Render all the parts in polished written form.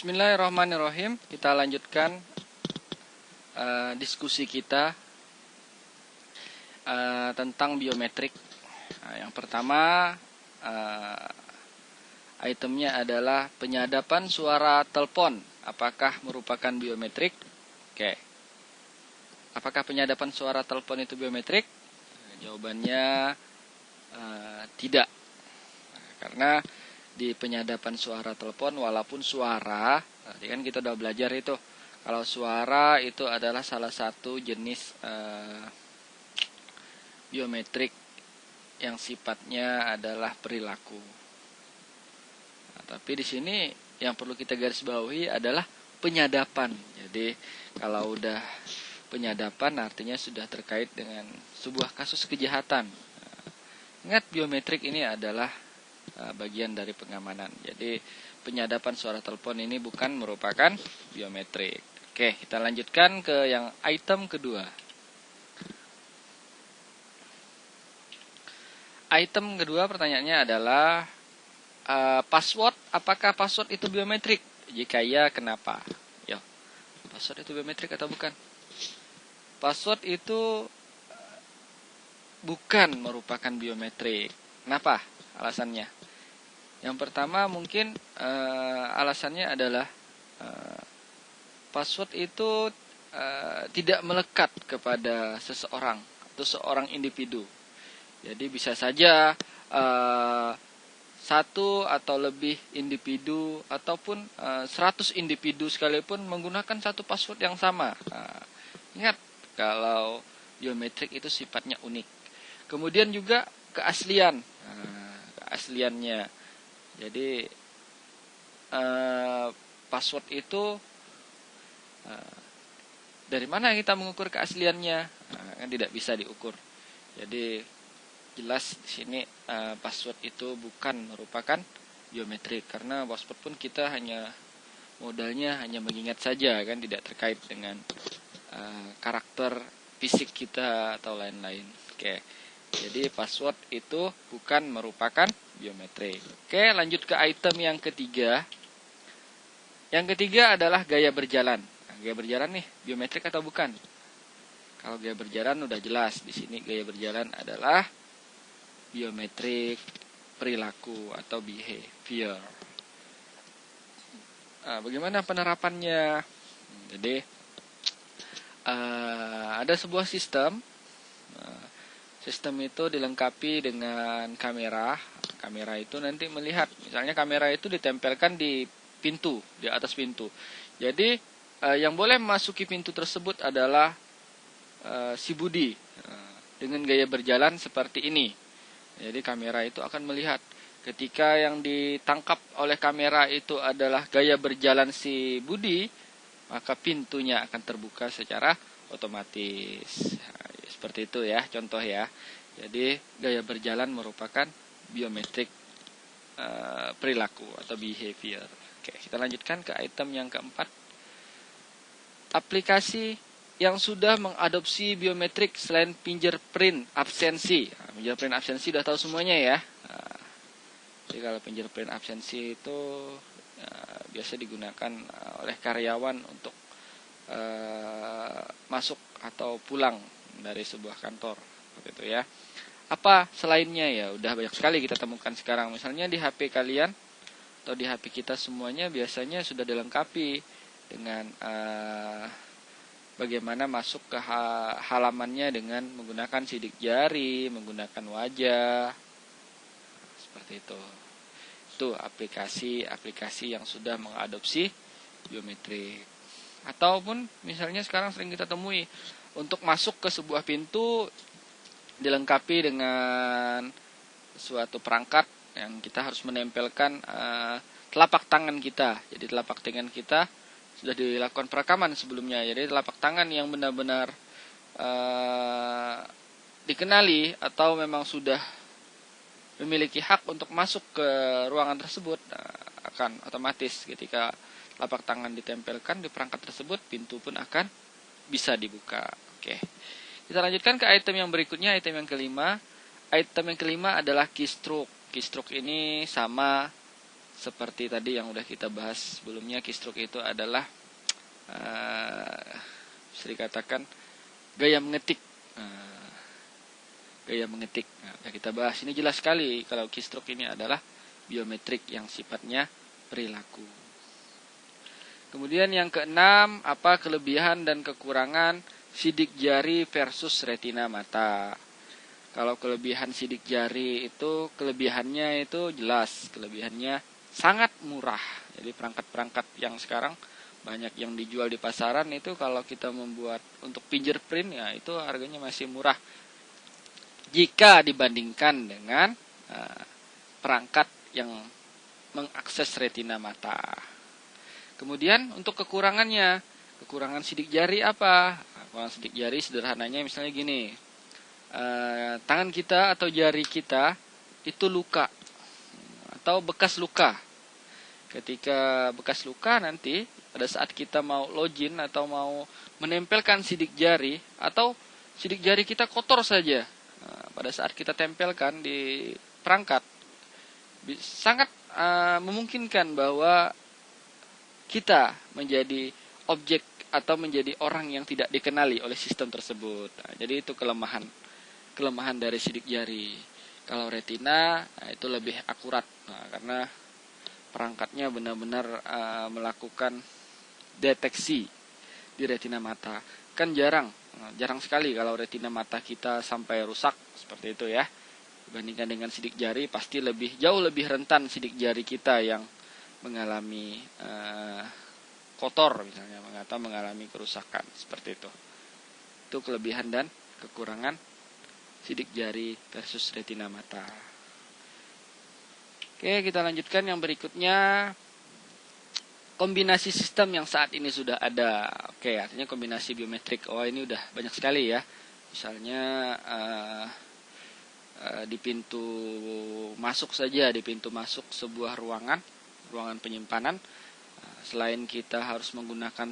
Bismillahirrahmanirrahim. Kita lanjutkan diskusi kita tentang biometrik. Yang pertama itemnya adalah penyadapan suara telepon. Apakah merupakan biometrik? Oke. Apakah penyadapan suara telepon itu biometrik? Jawabannya tidak. Karena di penyadapan suara telepon, walaupun suara, tadi kan kita udah belajar itu, kalau suara itu adalah salah satu jenis biometrik yang sifatnya adalah perilaku. Nah, tapi di sini yang perlu kita garis bawahi adalah penyadapan. Jadi kalau udah penyadapan artinya sudah terkait dengan sebuah kasus kejahatan. Ingat, biometrik ini adalah bagian dari pengamanan. Jadi penyadapan suara telepon ini bukan merupakan biometrik. Oke, kita lanjutkan ke yang item kedua. Item kedua pertanyaannya adalah password. Apakah password itu biometrik? Jika iya, kenapa? Yo, password itu biometrik atau bukan? Password itu bukan merupakan biometrik. Kenapa? Alasannya. Yang pertama mungkin alasannya adalah password itu tidak melekat kepada seseorang atau seorang individu. Jadi bisa saja satu atau lebih individu ataupun 100 individu sekalipun menggunakan satu password yang sama. Ingat, kalau biometrik itu sifatnya unik. Kemudian juga keaslian. Keasliannya. Jadi password itu dari mana kita mengukur keasliannya? Kan tidak bisa diukur. Jadi jelas di sini password itu bukan merupakan biometrik, karena password pun kita hanya modalnya hanya mengingat saja, kan tidak terkait dengan karakter fisik kita atau lain-lain. Oke. Jadi password itu bukan merupakan biometrik. Oke, lanjut ke item yang ketiga. Yang ketiga adalah gaya berjalan. Nah, gaya berjalan nih, biometrik atau bukan? Kalau gaya berjalan udah jelas. Di sini gaya berjalan adalah biometrik perilaku atau behavior. Nah, bagaimana penerapannya? Jadi ada sebuah sistem. Sistem itu dilengkapi dengan kamera. Kamera itu nanti melihat, misalnya kamera itu ditempelkan di pintu, di atas pintu. Jadi yang boleh memasuki pintu tersebut adalah si Budi dengan gaya berjalan seperti ini. Jadi kamera itu akan melihat ketika yang ditangkap oleh kamera itu adalah gaya berjalan si Budi, maka pintunya akan terbuka secara otomatis. Seperti itu ya, contoh ya. Jadi gaya berjalan merupakan biometrik perilaku atau behavior. Oke, kita lanjutkan ke item yang keempat. Aplikasi yang sudah mengadopsi biometrik selain fingerprint absensi. Fingerprint absensi sudah tahu semuanya ya. Jadi kalau fingerprint absensi itu biasa digunakan oleh karyawan untuk masuk atau pulang dari sebuah kantor, seperti itu ya. Apa selainnya ya? Udah banyak sekali kita temukan sekarang. Misalnya di HP kalian atau di HP kita semuanya biasanya sudah dilengkapi dengan bagaimana masuk ke halamannya dengan menggunakan sidik jari, menggunakan wajah, seperti itu. Itu aplikasi-aplikasi yang sudah mengadopsi biometrik. Ataupun misalnya sekarang sering kita temui, untuk masuk ke sebuah pintu dilengkapi dengan suatu perangkat yang kita harus menempelkan telapak tangan kita. Jadi telapak tangan kita sudah dilakukan perekaman sebelumnya. Jadi telapak tangan yang benar-benar dikenali atau memang sudah memiliki hak untuk masuk ke ruangan tersebut akan otomatis ketika telapak tangan ditempelkan di perangkat tersebut, pintu pun akan bisa dibuka. Oke. Kita lanjutkan ke item yang berikutnya, item yang kelima. Item yang kelima adalah keystroke. Keystroke ini sama seperti tadi yang udah kita bahas sebelumnya, keystroke itu adalah bisa dikatakan gaya mengetik. Gaya mengetik. Nah, kita bahas ini jelas sekali kalau keystroke ini adalah biometrik yang sifatnya perilaku. Kemudian yang keenam, apa kelebihan dan kekurangan sidik jari versus retina mata. Kalau kelebihan sidik jari itu, kelebihannya itu jelas, kelebihannya sangat murah. Jadi perangkat-perangkat yang sekarang banyak yang dijual di pasaran itu kalau kita membuat untuk fingerprint ya itu harganya masih murah jika dibandingkan dengan perangkat yang mengakses retina mata. Kemudian untuk kekurangannya, kekurangan sidik jari apa? Kekurangan sidik jari sederhananya misalnya gini, tangan kita atau jari kita itu luka atau bekas luka. Ketika bekas luka nanti pada saat kita mau login atau mau menempelkan sidik jari atau sidik jari kita kotor saja, pada saat kita tempelkan di perangkat sangat memungkinkan bahwa kita menjadi objek atau menjadi orang yang tidak dikenali oleh sistem tersebut. Jadi itu kelemahan dari sidik jari. Kalau retina itu lebih akurat karena perangkatnya benar-benar melakukan deteksi di retina mata. Kan jarang sekali kalau retina mata kita sampai rusak seperti itu ya. Dibandingkan dengan sidik jari pasti jauh lebih rentan sidik jari kita yang mengalami kotor misalnya atau mengalami kerusakan seperti itu. Itu kelebihan dan kekurangan sidik jari versus retina mata. Oke, kita lanjutkan yang berikutnya. Kombinasi sistem yang saat ini sudah ada. Oke, artinya kombinasi biometrik. Oh, ini udah banyak sekali ya. Misalnya di pintu masuk saja, di pintu masuk sebuah ruangan penyimpanan. Selain kita harus menggunakan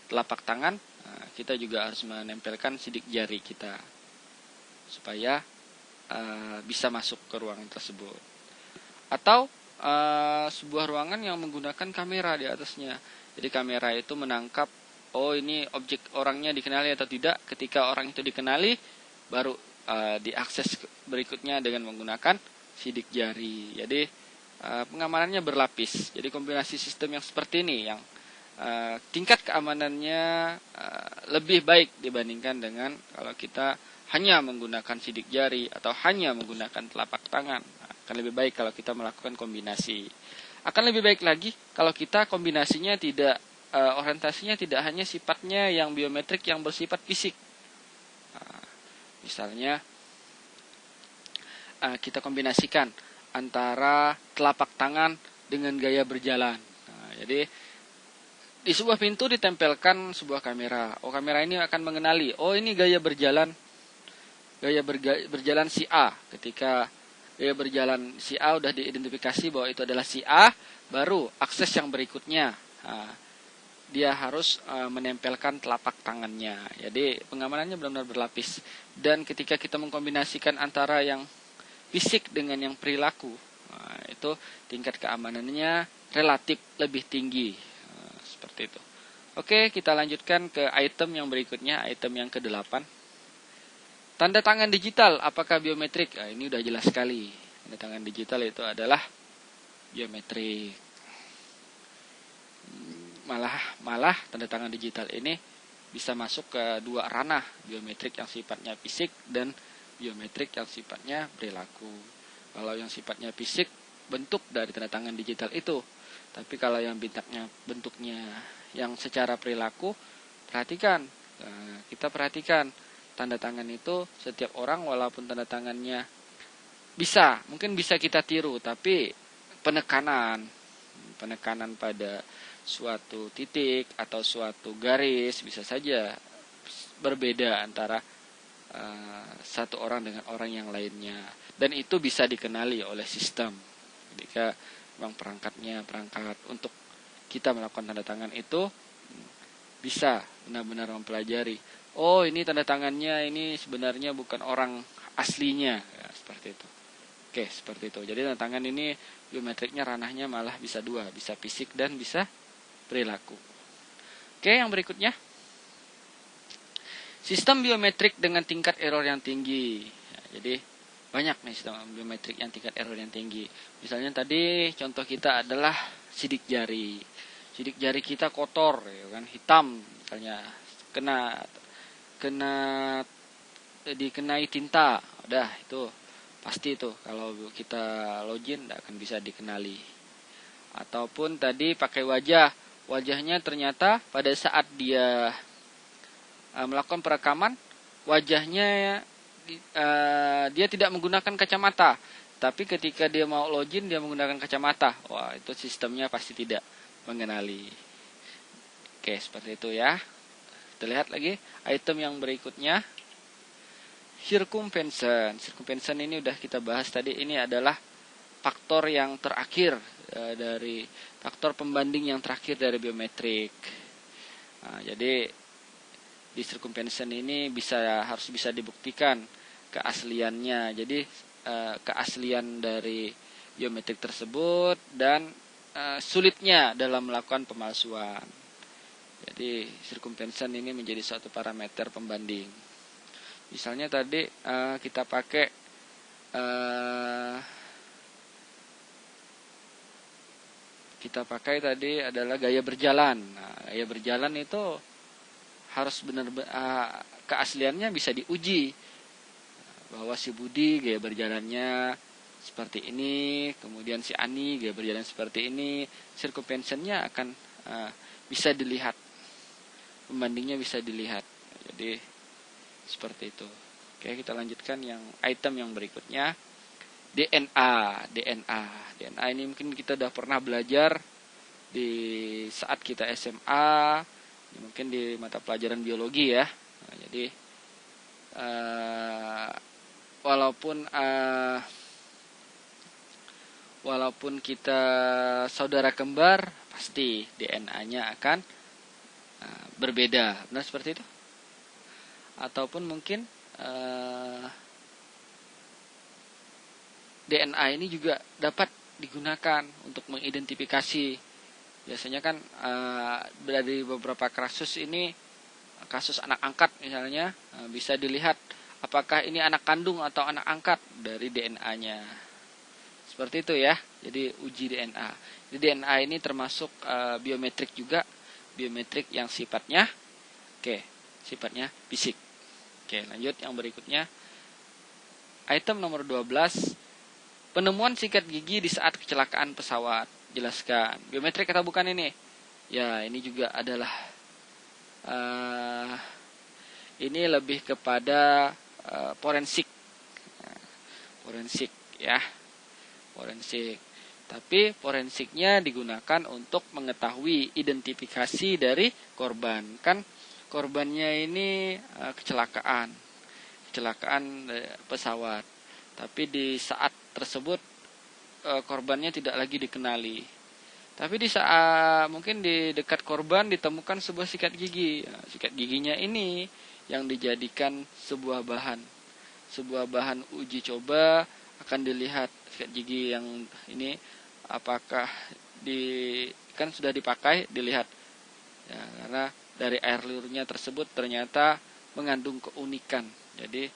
telapak tangan, kita juga harus menempelkan sidik jari kita supaya bisa masuk ke ruangan tersebut. Atau sebuah ruangan yang menggunakan kamera di atasnya. Jadi kamera itu menangkap, oh ini objek orangnya dikenali atau tidak. Ketika orang itu dikenali, baru diakses berikutnya dengan menggunakan sidik jari. Jadi pengamanannya berlapis. Jadi kombinasi sistem yang seperti ini yang tingkat keamanannya lebih baik dibandingkan dengan kalau kita hanya menggunakan sidik jari atau hanya menggunakan telapak tangan. Akan lebih baik kalau kita melakukan kombinasi. Akan lebih baik lagi kalau kita kombinasinya tidak orientasinya tidak hanya sifatnya yang biometrik yang bersifat fisik. Misalnya kita kombinasikan antara telapak tangan dengan gaya berjalan. Jadi di sebuah pintu ditempelkan sebuah kamera. Oh, kamera ini akan mengenali, oh ini gaya berjalan si A. Ketika gaya berjalan si A udah diidentifikasi bahwa itu adalah si A, baru akses yang berikutnya. Dia harus menempelkan telapak tangannya. Jadi pengamanannya benar-benar berlapis. Dan ketika kita mengkombinasikan antara yang fisik dengan yang perilaku, itu tingkat keamanannya relatif lebih tinggi. Seperti itu. Oke, kita lanjutkan ke item yang berikutnya, item yang ke-8. Tanda tangan digital, apakah biometrik? Ini udah jelas sekali. Tanda tangan digital itu adalah biometrik. Malah tanda tangan digital ini bisa masuk ke dua ranah, biometrik yang sifatnya fisik dan biometrik yang sifatnya perilaku. Kalau yang sifatnya fisik, bentuk dari tanda tangan digital itu. Tapi kalau yang bentuknya yang secara perilaku, kita perhatikan tanda tangan itu setiap orang walaupun tanda tangannya mungkin bisa kita tiru, tapi penekanan pada suatu titik atau suatu garis bisa saja berbeda antara satu orang dengan orang yang lainnya, dan itu bisa dikenali oleh sistem ketika memang perangkat untuk kita melakukan tanda tangan itu bisa benar-benar mempelajari, oh ini tanda tangannya ini sebenarnya bukan orang aslinya ya, seperti itu. Oke, seperti itu. Jadi tantangan ini biometriknya ranahnya malah bisa dua, bisa fisik dan bisa perilaku. Oke, yang berikutnya. Sistem biometrik dengan tingkat error yang tinggi. Ya, jadi banyak nih sistem biometrik yang tingkat error yang tinggi. Misalnya tadi contoh kita adalah sidik jari. Sidik jari kita kotor, ya kan, hitam, misalnya kena dikenai tinta, udah itu pasti itu kalau kita login tidak akan bisa dikenali. Ataupun tadi pakai wajahnya ternyata pada saat dia melakukan perekaman, wajahnya dia tidak menggunakan kacamata, tapi ketika dia mau login dia menggunakan kacamata. Wah, itu sistemnya pasti tidak mengenali. Oke, seperti itu ya. Kita lihat lagi item yang berikutnya, circumvention. Circumvention ini udah kita bahas tadi. Ini adalah faktor yang terakhir dari faktor pembanding yang terakhir dari biometrik. Nah, jadi di circumvention ini harus bisa dibuktikan keasliannya. Jadi keaslian dari biometrik tersebut dan sulitnya dalam melakukan pemalsuan. Jadi circumvention ini menjadi suatu parameter pembanding. Misalnya tadi kita pakai tadi adalah gaya berjalan. Nah, gaya berjalan itu harus benar-benar keasliannya bisa diuji bahwa si Budi gaya berjalannya seperti ini, kemudian si Ani gaya berjalan seperti ini. Circumvention-nya akan bisa dilihat, pembandingnya bisa dilihat. Jadi seperti itu. Oke, kita lanjutkan yang item yang berikutnya, DNA ini mungkin kita udah pernah belajar di saat kita SMA, mungkin di mata pelajaran biologi ya. Nah, jadi walaupun kita saudara kembar, pasti DNA-nya akan berbeda. Benar seperti itu? Ataupun mungkin DNA ini juga dapat digunakan untuk mengidentifikasi. Biasanya kan dari beberapa kasus ini, kasus anak angkat misalnya, bisa dilihat apakah ini anak kandung atau anak angkat dari DNA-nya. Seperti itu ya. Jadi uji DNA. Jadi DNA ini termasuk biometrik juga, biometrik yang sifatnya sifatnya fisik. Oke, lanjut yang berikutnya. Item nomor 12, penemuan sikat gigi di saat kecelakaan pesawat. Jelaskan. Biometrik atau bukan ini? Ya, ini juga adalah ini lebih kepada forensik. Forensik ya. Forensik. Tapi forensiknya digunakan untuk mengetahui identifikasi dari korban. Kan korbannya ini kecelakaan pesawat. Tapi di saat tersebut korbannya tidak lagi dikenali. Tapi di saat mungkin di dekat korban ditemukan sebuah sikat gigi. Nah, sikat giginya ini yang dijadikan sebuah bahan uji coba. Akan dilihat sikat gigi yang ini apakah kan sudah dipakai, dilihat ya, karena dari air liurnya tersebut ternyata mengandung keunikan. Jadi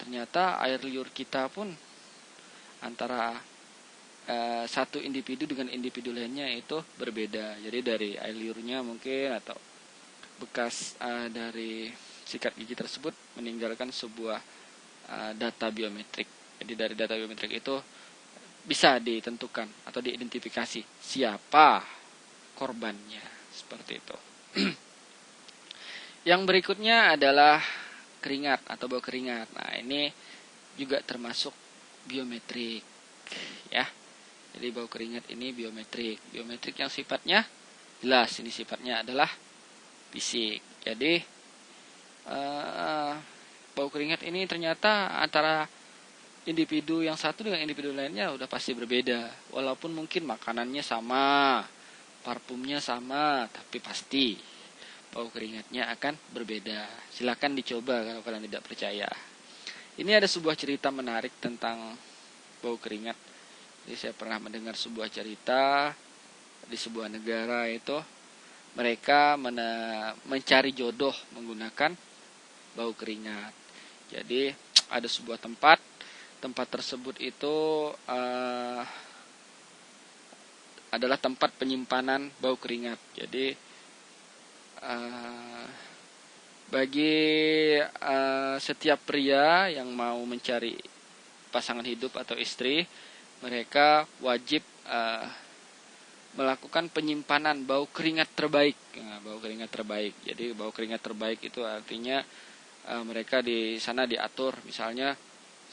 ternyata air liur kita pun antara satu individu dengan individu lainnya itu berbeda. Jadi dari air liurnya mungkin atau bekas dari sikat gigi tersebut meninggalkan sebuah data biometrik. Jadi dari data biometrik itu bisa ditentukan atau diidentifikasi siapa korbannya. Seperti itu. Yang berikutnya adalah keringat atau bau keringat. Nah, ini juga termasuk biometrik ya. Jadi bau keringat ini biometrik. Biometrik yang sifatnya jelas, ini sifatnya adalah fisik. Jadi bau keringat ini ternyata antara individu yang satu dengan individu lainnya udah pasti berbeda. Walaupun mungkin makanannya sama, parfumnya sama, tapi pasti bau keringatnya akan berbeda. Silakan dicoba kalau kalian tidak percaya. Ini ada sebuah cerita menarik tentang bau keringat. Jadi saya pernah mendengar sebuah cerita di sebuah negara itu mereka mencari jodoh menggunakan bau keringat. Jadi ada sebuah tempat tersebut itu adalah tempat penyimpanan bau keringat. Jadi bagi setiap pria yang mau mencari pasangan hidup atau istri, mereka wajib melakukan penyimpanan bau keringat terbaik. Nah, bau keringat terbaik. Jadi bau keringat terbaik itu artinya mereka di sana diatur, misalnya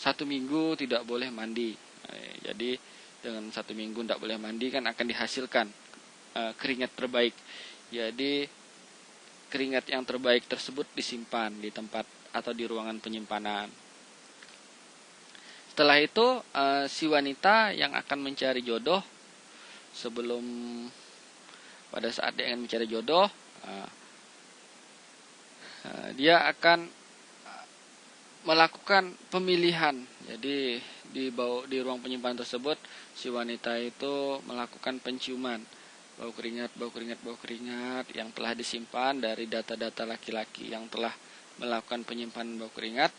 1 minggu tidak boleh mandi. Jadi dengan 1 minggu tidak boleh mandi kan akan dihasilkan keringat terbaik. Jadi keringat yang terbaik tersebut disimpan di tempat atau di ruangan penyimpanan. Setelah itu si wanita yang akan mencari jodoh, sebelum pada saat dia ingin mencari jodoh, dia akan melakukan pemilihan. Jadi di ruang penyimpanan tersebut si wanita itu melakukan penciuman bau keringat yang telah disimpan dari data-data laki-laki yang telah melakukan penyimpanan bau keringat.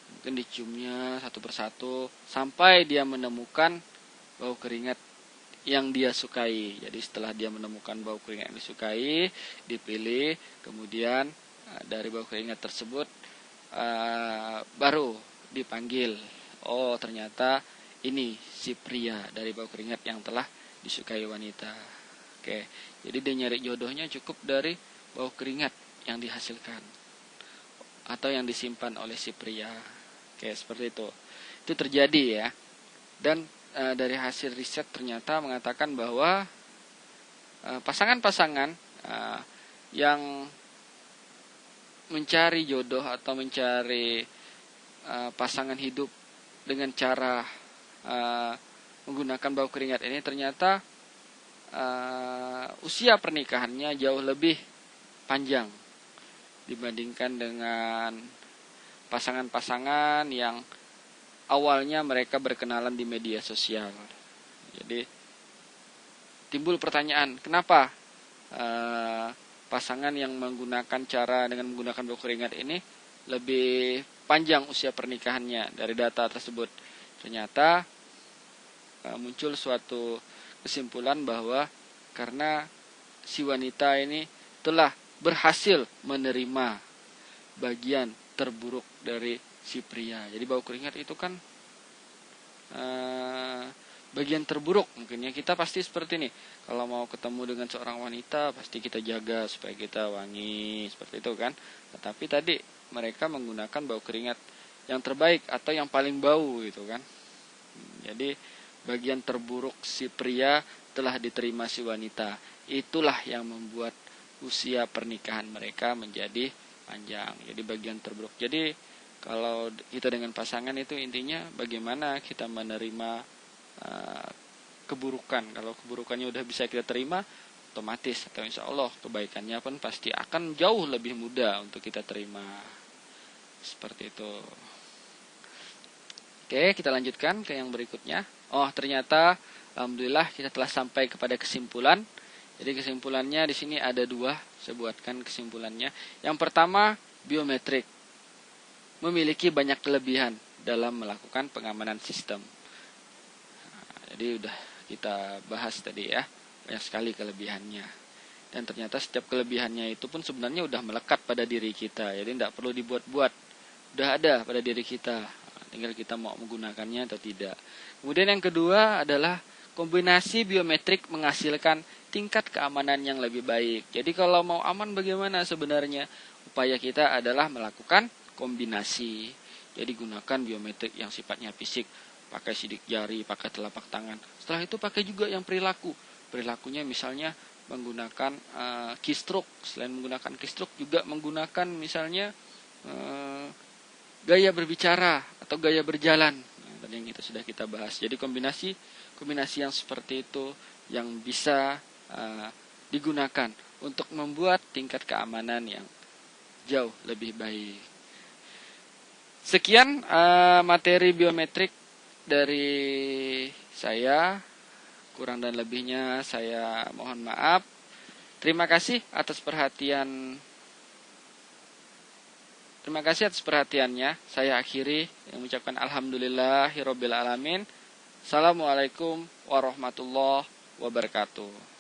Mungkin diciumnya satu persatu sampai dia menemukan bau keringat yang dia sukai. Jadi setelah dia menemukan bau keringat yang disukai, dipilih, kemudian dari bau keringat tersebut baru dipanggil. Oh, ternyata ini si pria dari bau keringat yang telah disukai wanita. Oke, jadi dia nyari jodohnya cukup dari bau keringat yang dihasilkan atau yang disimpan oleh si pria. Oke, seperti itu. Itu terjadi ya. Dan dari hasil riset ternyata mengatakan bahwa pasangan-pasangan yang mencari jodoh atau mencari pasangan hidup dengan cara menggunakan bau keringat ini ternyata usia pernikahannya jauh lebih panjang dibandingkan dengan pasangan-pasangan yang awalnya mereka berkenalan di media sosial. Jadi timbul pertanyaan, kenapa pasangan yang menggunakan dengan menggunakan bau keringat ini lebih panjang usia pernikahannya? Dari data tersebut ternyata muncul suatu kesimpulan bahwa karena si wanita ini telah berhasil menerima bagian terburuk dari si pria. Jadi bau keringat itu kan bagian terburuk. Mungkin ya kita pasti seperti ini. Kalau mau ketemu dengan seorang wanita pasti kita jaga supaya kita wangi, seperti itu kan. Tetapi tadi mereka menggunakan bau keringat yang terbaik atau yang paling bau gitu kan. Jadi bagian terburuk si pria telah diterima si wanita. Itulah yang membuat usia pernikahan mereka menjadi panjang. Jadi bagian terburuk. Jadi kalau kita dengan pasangan itu intinya bagaimana kita menerima keburukan. Kalau keburukannya udah bisa kita terima, otomatis atau insya Allah kebaikannya pun pasti akan jauh lebih mudah untuk kita terima. Seperti itu. Oke, kita lanjutkan ke yang berikutnya. Oh, ternyata alhamdulillah kita telah sampai kepada kesimpulan. Jadi kesimpulannya di sini ada 2, saya buatkan kesimpulannya. Yang pertama, biometrik memiliki banyak kelebihan dalam melakukan pengamanan sistem. Jadi udah kita bahas tadi ya, banyak sekali kelebihannya. Dan ternyata setiap kelebihannya itu pun sebenarnya udah melekat pada diri kita. Jadi tidak perlu dibuat-buat, udah ada pada diri kita. Tinggal kita mau menggunakannya atau tidak. Kemudian yang kedua adalah kombinasi biometrik menghasilkan tingkat keamanan yang lebih baik. Jadi kalau mau aman bagaimana sebenarnya? Upaya kita adalah melakukan kombinasi. Jadi gunakan biometrik yang sifatnya fisik. Pakai sidik jari, pakai telapak tangan. Setelah itu pakai juga yang perilaku. Perilakunya misalnya menggunakan keystroke. Selain menggunakan keystroke juga menggunakan misalnya gaya berbicara atau gaya berjalan. Tadi yang itu sudah kita bahas. Jadi kombinasi yang seperti itu yang bisa digunakan untuk membuat tingkat keamanan yang jauh lebih baik. Sekian materi biometrik dari saya. Kurang dan lebihnya saya mohon maaf. Terima kasih atas perhatiannya. Saya akhiri yang mengucapkan alhamdulillahirabbil alamin. Assalamualaikum warahmatullahi wabarakatuh.